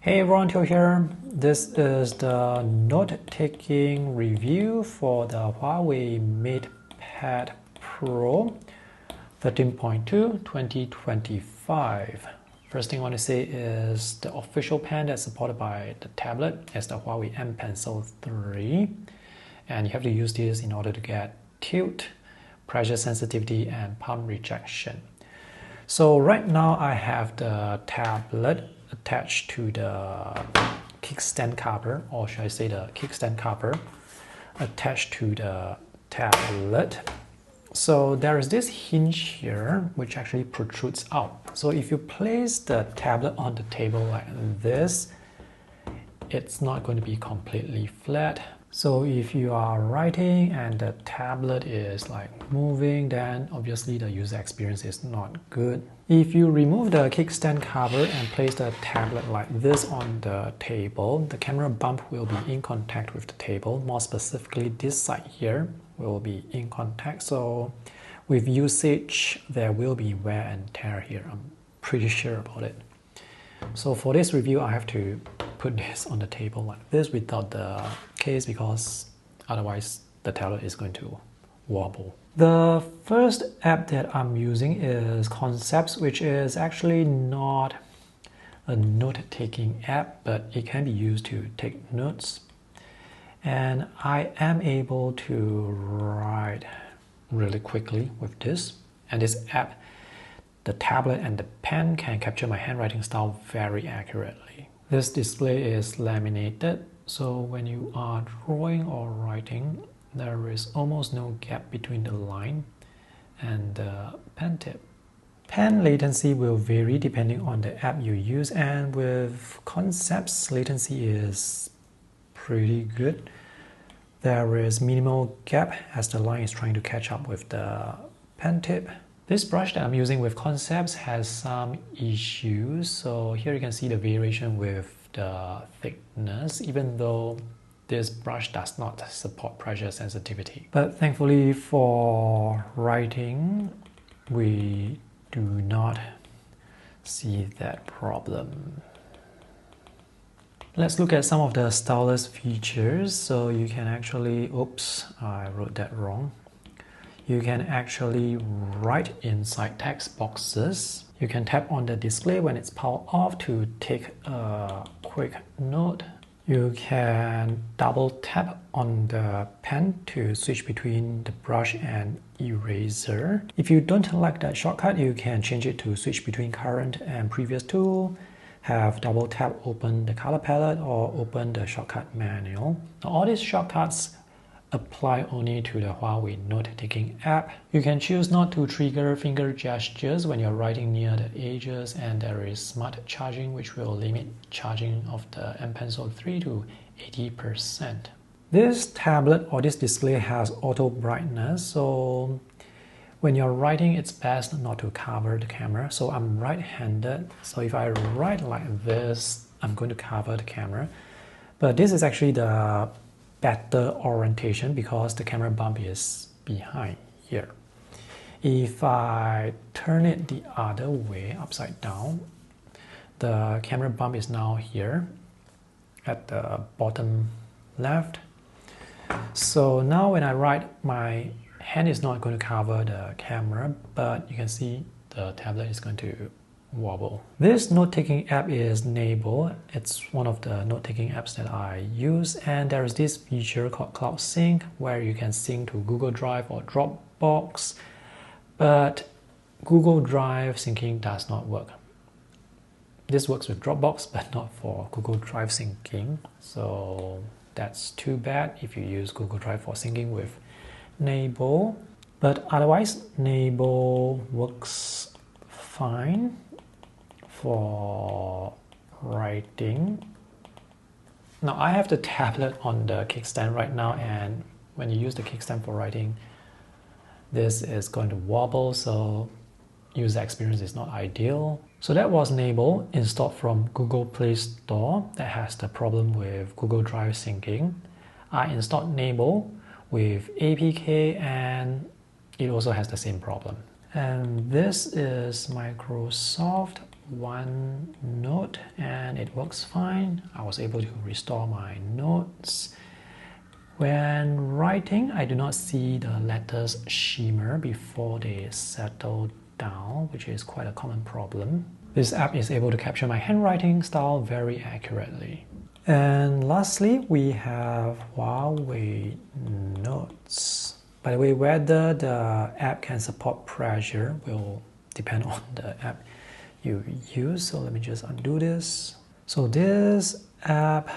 Hey everyone, Theo here. This is the note-taking review for the Huawei MatePad Pro 13.2 2025. First thing I want to say is the official pen that's supported by the tablet is the Huawei M Pencil 3. And you have to use this in order to get tilt, pressure sensitivity, and palm rejection. So right now I have the tablet attached to the kickstand cover, or should I say the kickstand cover attached to the tablet. So there is this hinge here which actually protrudes out. So if you place the tablet on the table like this, it's not going to be completely flat. So if you are writing and the tablet is like moving, then obviously the user experience is not good. If you remove the kickstand cover and place the tablet like this on the table, the camera bump will be in contact with the table. More specifically, this side here will be in contact. So with usage, there will be wear and tear here. I'm pretty sure about it. So for this review, I have to put this on the table like this without the case because otherwise the tablet is going to wobble. The first app that I'm using is Concepts, which is actually not a note-taking app, but it can be used to take notes. And I am able to write really quickly with this. And this app, the tablet and the pen can capture my handwriting style very accurately. This display is laminated, so when you are drawing or writing, there is almost no gap between the line and the pen tip. Pen latency will vary depending on the app you use, and with Concepts, latency is pretty good. There is minimal gap as the line is trying to catch up with the pen tip. This brush that I'm using with Concepts has some issues. So here you can see the variation with the thickness, even though this brush does not support pressure sensitivity. But thankfully for writing, we do not see that problem. Let's look at some of the Stylus features. So you can actually, oops, I wrote that wrong. You can actually write inside text boxes. You can tap on the display when it's powered off to take a quick note. You can double tap on the pen to switch between the brush and eraser. If you don't like that shortcut, you can change it to switch between current and previous tool. Have double tap open the color palette or open the shortcut manual. Now, all these shortcuts apply only to the Huawei note-taking app. You can choose not to trigger finger gestures when you're writing near the edges, and there is smart charging which will limit charging of the M Pencil 3 to 80%. This tablet or this display has auto brightness, so when you're writing it's best not to cover the camera. So I'm right-handed, so if I write like this, I'm going to cover the camera. But this is actually the better orientation because the camera bump is behind here. If I turn it the other way, upside down, the camera bump is now here at the bottom left. So now when I write, my hand is not going to cover the camera, but you can see the tablet is going to wobble. This note-taking app is Nable. It's one of the note-taking apps that I use, and there is this feature called Cloud Sync where you can sync to Google Drive or Dropbox, but Google Drive syncing does not work. This works with Dropbox, but not for Google Drive syncing, so that's too bad if you use Google Drive for syncing with Nable. But otherwise, Nable works fine for writing. Now I have the tablet on the kickstand right now, and when you use the kickstand for writing, this is going to wobble, so user experience is not ideal. So that was Nable, installed from Google Play Store, that has the problem with Google Drive syncing. I installed Nable with APK and it also has the same problem. And this is Microsoft one note and it works fine. I was able to restore my notes. When writing, I do not see the letters shimmer before they settle down, which is quite a common problem. This app is able to capture my handwriting style very accurately. And lastly, we have Huawei Notes. By the way, whether the app can support pressure will depend on the app you use. So let me just undo this. So this app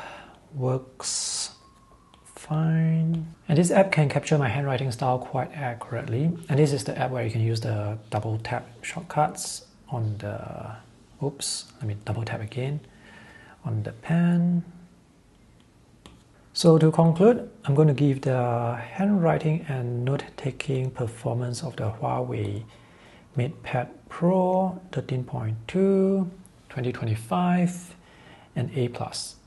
works fine. And this app can capture my handwriting style quite accurately. And this is the app where you can use the double tap shortcuts on the, oops, let me double tap again on the pen. So to conclude, I'm going to give the handwriting and note-taking performance of the Huawei MatePad Pro 13.2 2025 an A+.